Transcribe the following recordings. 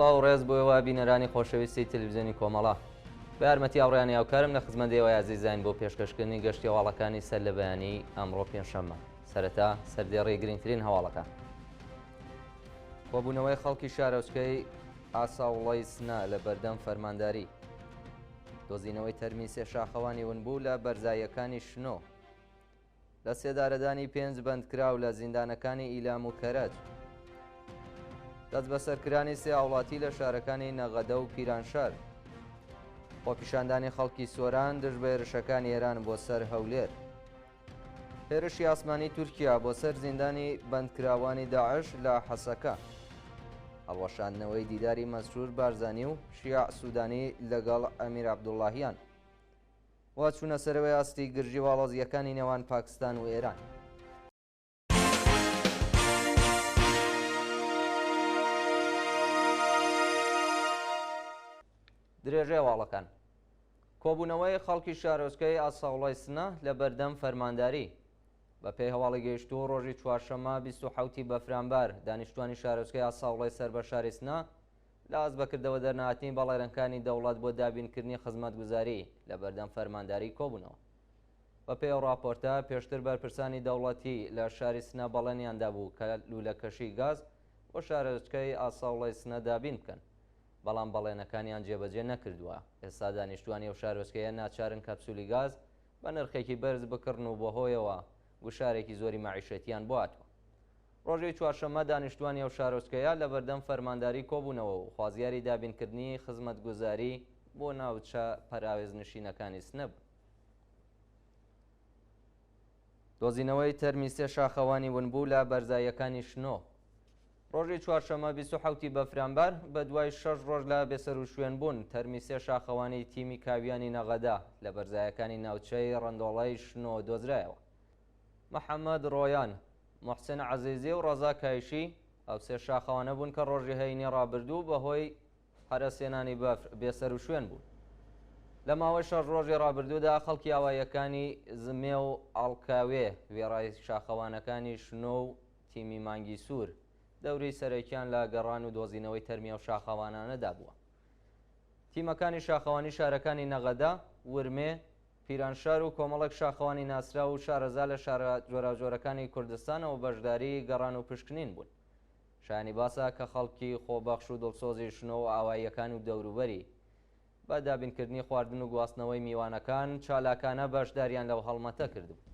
سڵاو ڕێز بۆەوە بینەرانی خۆشەویستی تەلەڤیزیۆنی کۆمەڵە بە یارمەتی ئاڕیانی ئەوکارم لە خزمەتێوە یازیزین بۆ پێشکەشکردنی گەشتی هەواڵەکانی سەر لە بەیانی ئەمڕۆ پێنجشەممە. سەرەتا سەردێڕی گرنگترین هەواڵەکە کۆبوونەوەی خەڵکی شارۆچکەی ئاساوڵەی سنا لە بەردەم فەرمانداری، دۆزینەوەی تەرمی سێ شاخەوانی ونبوو لە بەرزاییەکانی شنۆ، لە سێدارەدانی 5 بەندکراو لە زیندانەکانی ئیلام و کەرەج، دەست بەسەرکرانی سێ هاوڵاتی لە شارەکانی نەغەدە و پیرانشار، خۆپیشاندانی خەڵکی سۆران دژ بە هێرشەکانی ئێران بۆ سەر هەولێر، هێرشی ئاسمانی تورکیا بۆ سەر زیندانی بەندکراوانی داعش لە حەسەکە، هەڵوەشاندنەوەی دیداری مەسرور بارزانی و شیاع سوودانی لەگەڵ ئەمیر عەبدوڵڵاهیان، وا چوونە سەرەوەی ئاستی گرژی واڵۆزیەکانی نێوان پاکستان و ئێران. درێژەی هەواڵەکان کۆبوونەوەی خەڵکی شارۆچکەی ئاساوڵای سنە لە بەردەم فەرمانداری بە پێی هەواڵی گەیشتوو ڕۆژی چوارشەممە 27 بەفرامبار دانیشتوانی شارۆچکەی ئاساوڵای سەر بە شاری سنە لە ئاست بەکردەوە دەرنهاتنی بەڵێرەکانی دەوڵەت بۆ دابینکردنی خزمەتگوزاری لە بەردەم فەرمانداری کۆبوونەوە. بە پێی ئەو ڕاپۆرتە پێشتر بەرپرسانی دەوڵەتی لە شاری سنە بەڵێنیاندا بوو کە لولەکەشی گاز بۆ شارۆچکەی ئاساوڵای سنە دابین بکەن، بەڵام بەڵێنەکانیان جێبەجێ نەکردووە. ئێستا دانیشتوانی ئەو شارۆچکەیە ناچارن کەپسولی گاز بە نرخێکی بەرز بکڕن و بەهۆیەوە گوشارێکی زۆری مەعیشەتیان بۆ هاتووە. ڕۆژی چوارشەممە دانیشتوانی ئەو شارۆچکەیە لە بەردەم فەرمانداری کۆبوونەوە و خوازیاری دابینکردنی خزمەتگوزاری بۆ ناوچە پەراوێزنشینەکانی سنە بوو. دۆزینەوەی تەرمی سێ شاخەوانی ونبوو لە بەرزاییەکانی شنۆ، ڕۆژی چوارشەممە 27 بەفرامبار بە دوای 6 ڕۆژ لە بێسەر و شوێن بوون تەرمی سێ شاخەوانی تیمی کاویانی نەغەدا لە بەرزایەکانی ناوچەی ڕەندۆڵای شنۆ دۆزرایەوە. محەممەد ڕۆیان، موحسین عەزیزی و ڕەزا کایشی ئەو سێ شاخەوانە بوون کە ڕۆژی هەینی ڕابردوو بەهۆی هەرەسێنانی بەفر بێسەر و شوێن بوون. لە ماوەی 6 ڕۆژی ڕابردوودا خەڵکی ئاوایەکانی زمێ و ئاڵکاوێ وێڕای شاخەوانەکانی شنۆ و تیمی مانگی سوور دەوری سەرەکیان لە گەڕان و دۆزینەوەی تەرمی ئەو شاخەوانانەدا بووە. تیمەکانی شاخەوانی شارەکانی نەغەدا، ورمێ، پیرانشار و کۆمەڵێک شاخەوانی ناسرا و شارەزا لە شارە جۆراوجۆرەکانی کوردستانەوە بەشداری گەڕان و پشکنین بوون. شایانی باسە کە خەڵکی خۆبەخش و دڵسۆزی شنۆ و ئاواییەکان و دەوروبەری بە دابینکردنی خواردن و گواستنەوەی میوانەکان چالاکانە بەشداریان لەو هەڵمەتە کردبوو.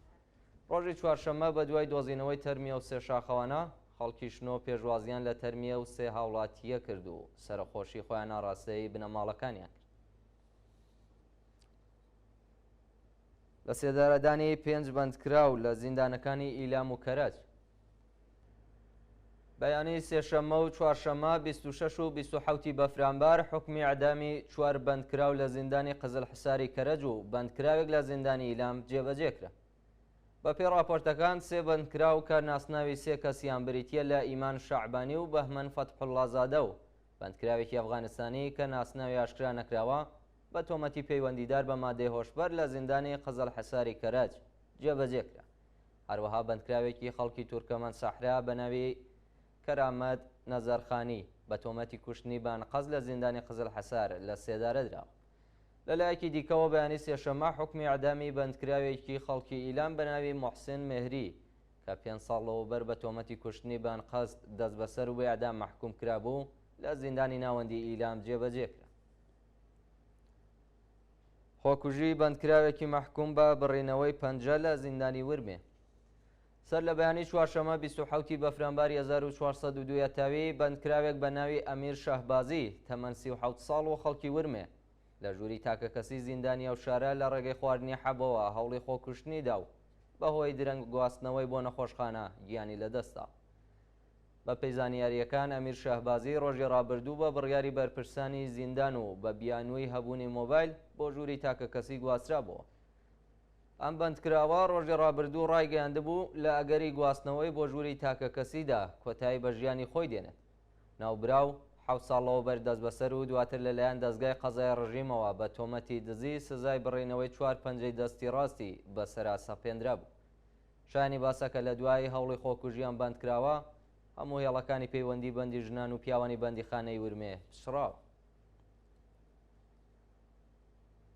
ڕۆژی چوارشەممە بە دوای دۆزینەوەی تەرمی ئەو سێ شاخەوانە خەڵکی شنۆ پێشوازیان لە تەرمیە و سێ هاوڵاتیە کرد و سەرخۆشی خۆیان ناڕاستەی بنەماڵەکانیان کرد. لە سێدارەدانی 5 بەندکراو لە زیندانەکانی ئیلام و کەرەج، بەیانی سێشەممە و چوارشەممە 26 و 27 بەفرامبار حکمی ئەعدامی 4 بەندکراو لە زیندانی قزل حساری کەرەج و بەندکراوێک لە زیندانی ئیلام جێبەجێکرا. بە پێی راپۆرتەکان سێ بەندکراو کە ناسناوی سێ کەسیان بریتیە لە ئیمان شەعبانی و بەهمەن فەتحوڵڵازادە و بەندکراوێکی ئەفغانستانی کە ناسناوی ئاشکرا نەکراوە بە تۆمەتی پەیوەندیدار بە مادەی هۆشبەر لە زیندانی قزل حساری کەرەج جێبەجێکرا. هەروەها بەندکراوێکی خەڵکی تورکەمەن سەحرا بە ناوی کەرامەت نەزەرخانی بە تۆمەتی کوشتنی بانقەز لە زیندانی قزل حسار لە سێدارە دراوە. لەلایەکی دیکەوە بەیانی سێشەممە حکمی ئەعدامی بەندکراوێکی خەڵکی ئیلام بە ناوی موحسین مێهری کە 5 ساڵ لەوبەر بە تۆمەتی کوشتنی بانقەز دەست بەسەر و بە ئەعدام مەحکوم کرابوو لە زیندانی ناوەندی ئیلام جێبەجێکرا. خۆکوژی بەندکراوێکی مەحکوم بە بڕینەوەی پەنجە لە زیندانی ورمێ. سەر لە بەیانی چوارشەممە 27 بەفرامباری 1402 تاوی بەندکراوێک بە ناوی ئەمیر شەهبازی تەمەن 37 ساڵ و خەڵکی ورمێ لە ژووری تاکەکەسی زیندانی ئەو شارە لە ڕێگەی خواردنی حەبەوە هەوڵی خۆکوشتنیدا و بەهۆی درەنگ گواستنەوەی بۆ نەخۆشخانە گیانی لەدەستا. بە پێی زانیاریەکان ئەمیر شەهبازی ڕۆژی ڕابردوو بە بڕیاری بەرپرسانی زیندان و بە بیانووی هەبوونی مۆبایل بۆ ژووری تاکەکەسی گواسترابەوە. ئەم بەندکراوە ڕۆژی ڕابردوو ڕایگەیاندبوو لە ئەگەری گواستنەوەی بۆ ژووری تاکەکەسیدا کۆتایی بە ژیانی خۆی دێنێت. ناوبراو 7 ساڵەوە بەردەست بەسەر و دواتر لەلایەن دەستگای قەزای ڕژیمەوە بە تۆمەتی دزی سزای بڕینەوەی 4 پەنجەی دەستی ڕاستی بەسەرا سەپێنرا بوو. شایانی باسە کە لە دوای هەوڵی خۆکوژیان بەندکراوە هەموو هێڵەکانی پەیوەندی بەندی ژنان و پیاوانی بەندیخانەی ورمێ پشراوە.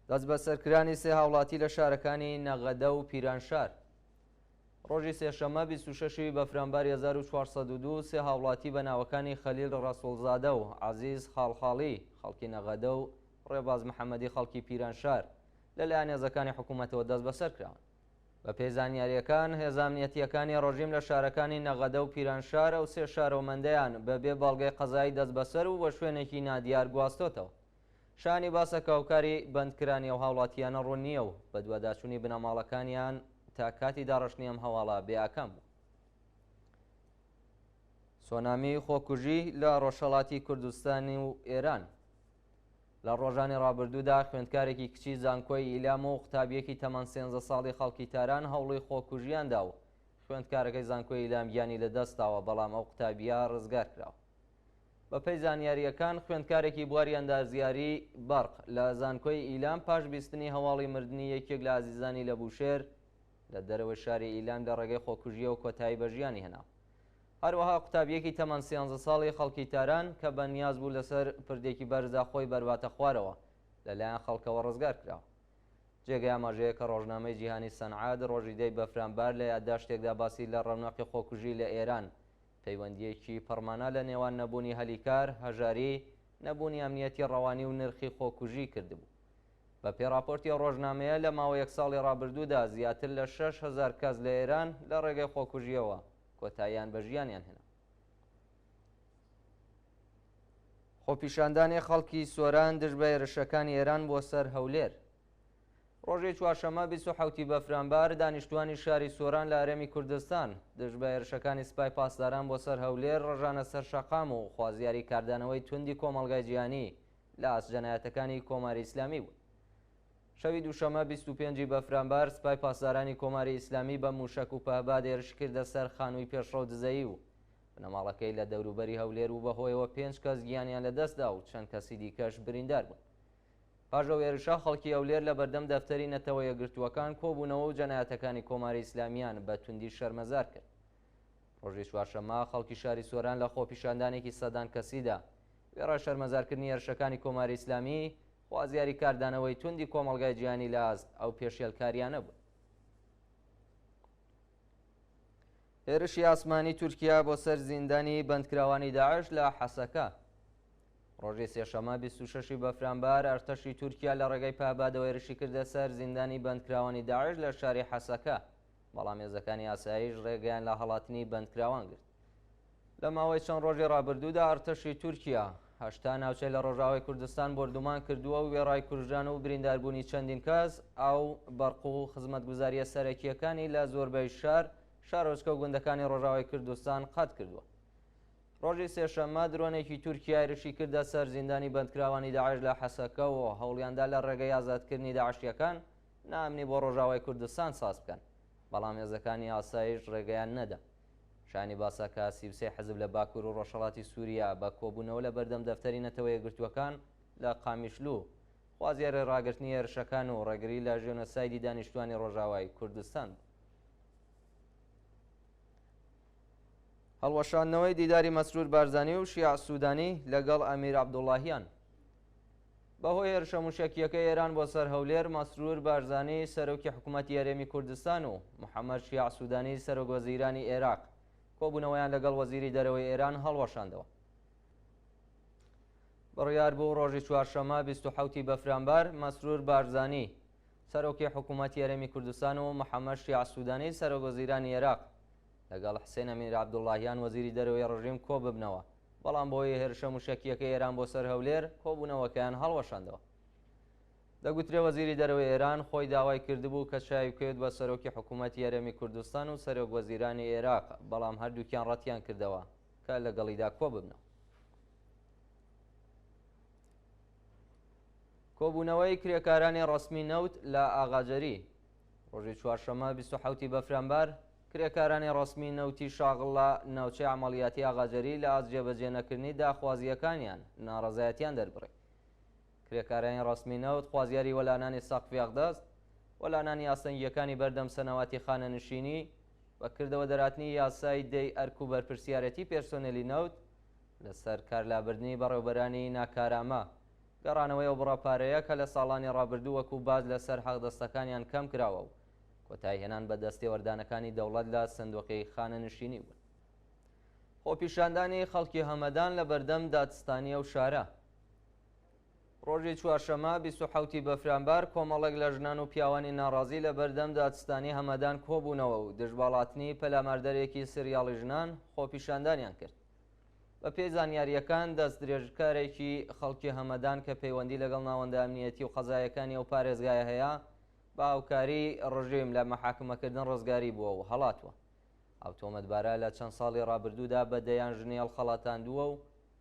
دەست بە سەرکرانی سێ هاوڵاتی لە شارەکانی نەغەدە و پیرانشار. ڕۆژی سێشەممە 26 بەفرانبار 1402 سێ هاوڵاتی بە ناوەکانی خەلیل ڕەسوڵزادە و عەزیز خاڵخاڵی خەڵکی نەغەدە و ڕێباز محەممەدی خەڵکی پیرانشار لەلایەن هێزەکانی حکوومەتەوە دەست بەسەرکراون. بە پێی زانیاریەکان هێزامنیەتیەکانی ڕۆژیم لە شارەکانی نەغەدە و پیرانشارە و سێ شارەوەمەندەیان بەبێ بەڵگەی قەزایی دەست بەسەر و بە شوێنێکی نادیار گواستۆتەوە. شانی باسە کاوکاری بەندکرانی ئەو هاوڵاتیانە ڕوون نییە و بە دوواداچوونی بنەماڵەکانیان تا کاتی داڕشنی ئەم هەواڵە بێئاکام بوو. سۆنامی خۆکوژی لە ڕۆژهەڵاتی کوردستانی و ئێران. لە ڕۆژانی ڕابردوودا خوێندکارێکی کچی زانکۆی ئیلام و قوتابیەکی تەمەن 13 ساڵی خەڵکی تاران هەوڵی خۆکوژیاندا و خوێندکارەکەی زانکۆی ئیلام گیانی لەدەستاوە، بەڵام ئەو قوتابیە ڕزگار کراوە. بە پێی زانیاریەکان خوێندکارێکی بواری ئەندازیاری بەرق لە زانکۆی ئیلام پاش بیستنی هەواڵی مردنی یەکێک لە عزیزانی لە بوشێر لە دەرەوەی شاری ئیلام لە ڕێگەی خۆکوژیە و کۆتایی بەژیانی هێناوە. هەروەها قوتابیەکی تەمەن 13 ساڵی خەڵکی تاران کە بەنیاز بوو لەسەر پردێکی بەرزدا خۆی بەرباتە خوارەوە لەلایەن خەڵکەوە ڕزگار کراوە. جێگەی ئاماژەیە کە ڕۆژنامەی جیهانی سەنعاد ڕۆژی دەی بەفرانبار لە یادداشتێکدا باسی لە ڕەونەقی خۆکوژی لە ئێران پەیوەندیەکی پەرمانە لە نێوان نەبوونی هەلیکار، هەژاری، نەبوونی ئەمنیەتی ڕەوانی و نرخی خۆکوژی کردبوو. بە پێڕاپۆرتی ئەو ڕۆژنامەیە لە ماوەی یەک ساڵی ڕابردوودا زیاتر لە 6,000 کەس لە ئێران لە ڕێگەی خۆکوژیەوە کۆتاییان بە ژیانیان هێنا. خۆپیشاندانی خەڵکی سۆران دژ بە هێرشەکانی ئێران بۆ سەر هەولێر. ڕۆژی چوارشەممە 27 بەفرانبار دانیشتوانی شاری سۆران لە هەرێمی کوردستان دژ بە هێرشەکانی سوپای پاسداران بۆ سەر هەولێر ڕژانە سەر شەقام و خوازیاری کاردانەوەی توندی کۆمەڵگای جیهانی لە ئاسجەنایەتەکانی کۆماری ئیسلامی بوو. شەوی دووشەممە 25 بەفرانبار سوپای پاسدارانی کۆماری ئیسلامی بە موشک و پەهباد هێرش کردە سەر خانووی پێشڕەو دزەیی و بنەماڵەکەی لە دەوروبەری هەولێر و بەهۆیەوە 5 کەس گیانیان لەدەستدا و چەند کەسی دیکەش بریندار بوون. پاژەو هێرشە خەڵکی هەولێر لە بەردەم دەفتەری نەتەوە یەکگرتووەکان کۆبوونەوە و جەنایەتەکانی کۆماری ئیسلامیان بە توندی شەرمەزار کرد. ڕۆژی چوارشەممە خەڵکی شاری سۆران لە خۆپیشاندانێکی سەدان کەسیدا وێڕای شەرمەزارکردنی هێرشەکانی کۆماری ئیسلامی خوازیاری کاردانەوەی توندی کۆمەڵگای جیهانی لە ئاست ئەو پێشێلکاریانە بوو. هێرشی ئاسمانی تورکیا بۆ سەر زیندانی بەندکراوانی داعش لە حەسەکە. ڕۆژی سێشەممە 26 بەفرانبار ئەرتەشی تورکیا لە ڕێگەی پابادەوە هێرشی کردە سەر زیندانی بەندکراوانی داعش لە شاری حەسەکە، بەڵام هێزەکانی ئاسایش ڕێگەیان لە هەڵاتنی بەندکراوان گرت. لە ماوەی چەند ڕۆژی ڕابردوودا ئەرتەشی تورکیا 8 ناوچەی لە ڕۆژاوای کوردستان بردومان کردووە و وێڕای کوژان و برینداربوونی چەندین کەس ئەو بەرق و خزمەتگوزاریە سەرەکیەکانی لە زۆربەی شارۆچکە و گوندەکانی ڕۆژاوای کوردستان قەت کردووە. ڕۆژی سێشەممە درۆنێکی تورکیا هێرشی کردە سەر زیندانی بەندکراوانی داعش لە حەسەکە و هەوڵیاندا لە ڕێگەی ئازادکردنی داعشیەکان نامنی بۆ ڕۆژاوای کوردستان ساز بکەن، بەڵام هێزەکانی ئاسایش ڕێگەیان نەدا. شانی باسەکە 33 حزب لە باکوور و ڕۆژهەڵاتی سووریا بە کۆبوونەوە لە بەردەم دەفتەری نەتەوە یەکگرتووەکان لە قامیشلو خوازیارە ڕاگررتنی هێرشەکان و ڕێگری لە ژێنۆسایدی دانیشتوانی ڕۆژاوای کوردستان. هەڵوەشاندنەوەی دیداری مەسرور بارزانی و شیع سوودانی لەگەڵ ئەمیر عەبدوڵڵاهیان. بەهۆی هێرشە موشکیەکەی ئێران بۆ سەر هەولێر، مەسرور بارزانی سەرۆکی حکوومەتی هەرێمی کوردستان و محەممەد شیع سوودانی سەرۆک وەزیرانی عێراق کۆبوونەوەیان لەگەڵ وەزیری دەرەوەی ئێران هەڵوەشاندەوە. بڕیار بوو ڕۆژی چوارشەممە 27 بەفرانبار مەسرور بارزانی سەرۆکی حکوومەتی هەرێمی کوردستان و محەممەد شیع سوودانی سەرۆک وەزیرانی عێراق لەگەڵ حسێن ئەمیر عەبدوڵڵاهیان وەزیری دەرەوەی ڕژیم کۆ ببنەوە، بەڵام بۆیە هێرشە موشکیەکەی ئێران بۆ سەر هەولێر کۆبوونەوەکەیان هەڵوەشاندەوە. دەگوترێ وەزیری دەرەوەی ئێران خۆی داوای کردبوو کە چاوی بکەوێت بە سەرۆکی حکوومەتی هەرێمی کوردستان و سەرۆک وەزیرانی عێراق، بەڵام هەردووکیان ڕەتیان کردەوە کە لەگەڵیدا کۆ ببنەوە. کۆبوونەوەی کرێکارانی ڕەسمی نەوت لە ئاغاجەری. ڕۆژی چوارشەممە 27 بەفرانبار کرێکارانی ڕەسمی نەوتی شاغڵ لە ناوچەی عەمەڵیاتی ئاغاجەری لە ئاست جێبەجێ نەکردنی داخوازیەکانیان ناڕەزایەتیان دەربڕی. کرێکارانی ڕەسمی نەوت خوازیاری وەلانانی سەقفی ئەغدەست، وەلانانی ئاستەنگیەکانی بەردەم سەنەواتی خانەنشینی، بەکردەوە دەراتنی یاسای دەی ئەرک و بەرپرسیارەتی پێرسۆنێلی نەوت لەسەر کارلابردنی بەڕێوەبەرانی ناکارامە گەڕانەوەی ئەو بڕەپارەیە کە لە ساڵانی ڕابردوو وەکو باز لەسەر حەقدەستەکانیان کەم کراوە و کۆتایی هێنان بە دەستێوەردانەکانی دەوڵەت لە سندوقی خانە نشینی بوون. خۆپیشاندانی خەڵکی هەمەدان لە بەردەم دادستانیە و شارە. ڕۆژی چوارشەمە 27 بەفرانبار کۆمەڵێک لە ژنان و پیاوانی ناڕازی لە بەردەم دادستانی هەمەدان کۆبوونەوە و دژباڵاتنی پەلاماردەرێکی سریاڵی ژنان خۆپیشاندانیان کرد. بە پێی زانیاریەکان دەست درێژکارێکی خەڵکی هەمەدان کە پەیوەندی لەگەڵ ناوەندە ئەمنیەتی و قەزایەکانی ئەو پارێزگایە هەیە بە هاوکاری ڕژیم لە مەحاکمەکردن ڕزگاری بووە و هەڵاتوە. ئەو تۆمەتبارە لە چەند ساڵی ڕابردوودا بە دەیان ژنێڵ خەڵاتاندووە و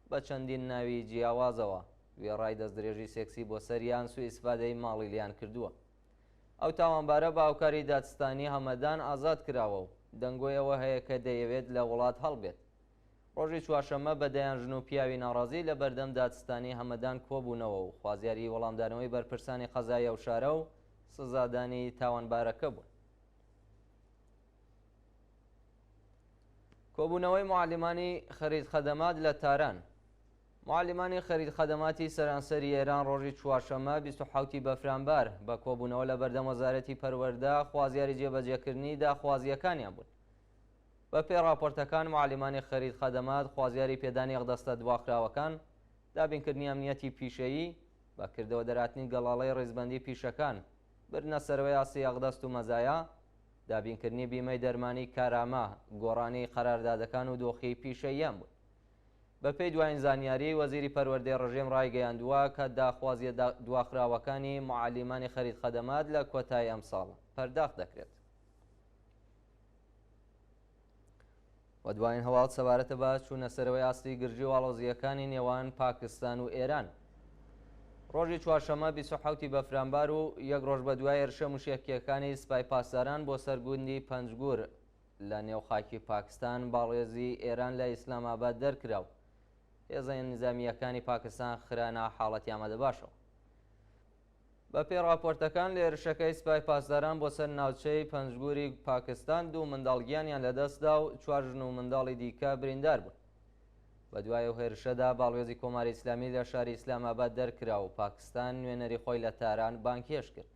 بە چەندین ناوی جیاوازەوە وێڕای دەستدرێژی سێکسی بۆ سەریان سوء ئیسفادەی ماڵی لیان کردووە. ئەو تاوانبارە بە هاوکاری دادستانی هەمەدان ئازاد کراوە و دەنگۆیەوە هەیە کە دەیەوێت لە وڵات هەڵبێت. ڕۆژی چوارشەمە بە دەیان ژن و پیاوی ناڕازی لە بەردەم دادستانی هەمەدان کۆبوونەوە و خوازیاری وەڵامدانەوەی بەرپرسانی قەزایە و شارە و سزادانی تاوانبارەکە بوون. کۆبوونەوەی معلمانی خەرید خەدەمات لە تاران. معلمانی خەرید خەدەماتی سەرانسەری ئێران ڕۆژی چوارشەمە 27 بەفرانبار بە کۆبوونەوە لە بەردەم وەزارەتی پەروەردە خوازیاری جێبەجێکردنی داخوازیەکانیان بوون. بە پێی راپۆرتەکان معلمانی خەرید خەدەمات خوازیاری پێدانی ئەقدەستە دواخراوەکان، دابینکردنی ئەمنیەتی پیشەیی، بەکردەوە دەراتنی گەڵاڵەی ڕێزبەندی پیشەکان، بردنە سەرەوەی ئاسی ئەقدەست و مەزایە، دابینکردنی بیمەی دەرمانی کارامە، گۆڕانی قەراردادەکان و دۆخی پیشەییان بوون. بە پێی دوایین زانیاری وەزیری پەروەردەی ڕژیم ڕایگەیاندووە کە داخوازیە دواخراوەکانی معلمانی خەرید خەدەمات لە کۆتایی ئەم ساڵ پەرداخت دەکرێت. و دوایین هەواڵ سەبارەتە بە چوونە سەرەوەی ئاستی گرژی و ئاڵۆزیەکانی نێوان پاکستان و ئێران. ڕۆژی چوارشەمە 27 بەفرانبار و یەک ڕۆژ بە دوای هێرشە موشێکیەکانی سپای پاسداران بۆ سەرگوندی پەنجگور لە نێوخاکی پاکستان باڵێزی ئێران لە ئیسلاماباد دەرکراو. هێزە نظامیەکانی پاکستان خرانە حاڵەتی ئامادە باشەوە. بە پێی راپۆرتەکان لە هێرشەکەی سپای پاسداران بۆ سەر ناوچەی پەنجگوری پاکستان 2 منداڵگیانیان لەدەستدا و 4 ژن و منداڵی دیکە بریندار بوون. بە دوای ئەو هێرشەدا باڵێزی کۆماری ئیسلامی لە شاری ئیسلاماباد دەرکرا و پاکستان نوێنەری خۆی لە تاران بانکێش کرد.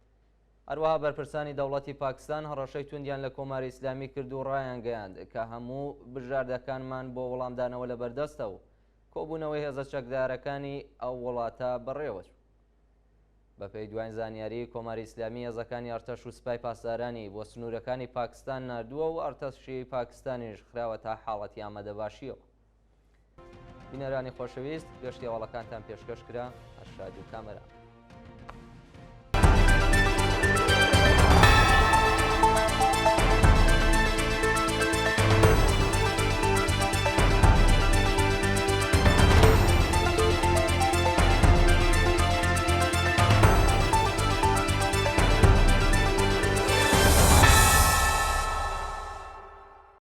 هەروەها بەرپرسانی دەوڵەتی پاکستان هەڕەشەی توندیان لە کۆماری ئیسلامی کرد و ڕایان گەیاند کە هەموو بژاردەکانمان بۆ وەڵامدانەوە لە بەردەستە و کۆبوونەوەی هێزە چەکدارەکانی ئەو وڵاتە بەڕێوەچوو. بە پێی دوایین زانیاری کۆماری ئیسلامی هێزەکانی ئەرتەش و سپای پاسدارانی بۆ سنوورەکانی پاکستان نردووە و ئەرتەشی پاکستانیش خراوە تا حاڵەتی ئامادەباشیەوە. بینەرانی خۆشەویست، گەشتی هەواڵەکانتان پێشکەش کرا. هەرشاد و کامەرە.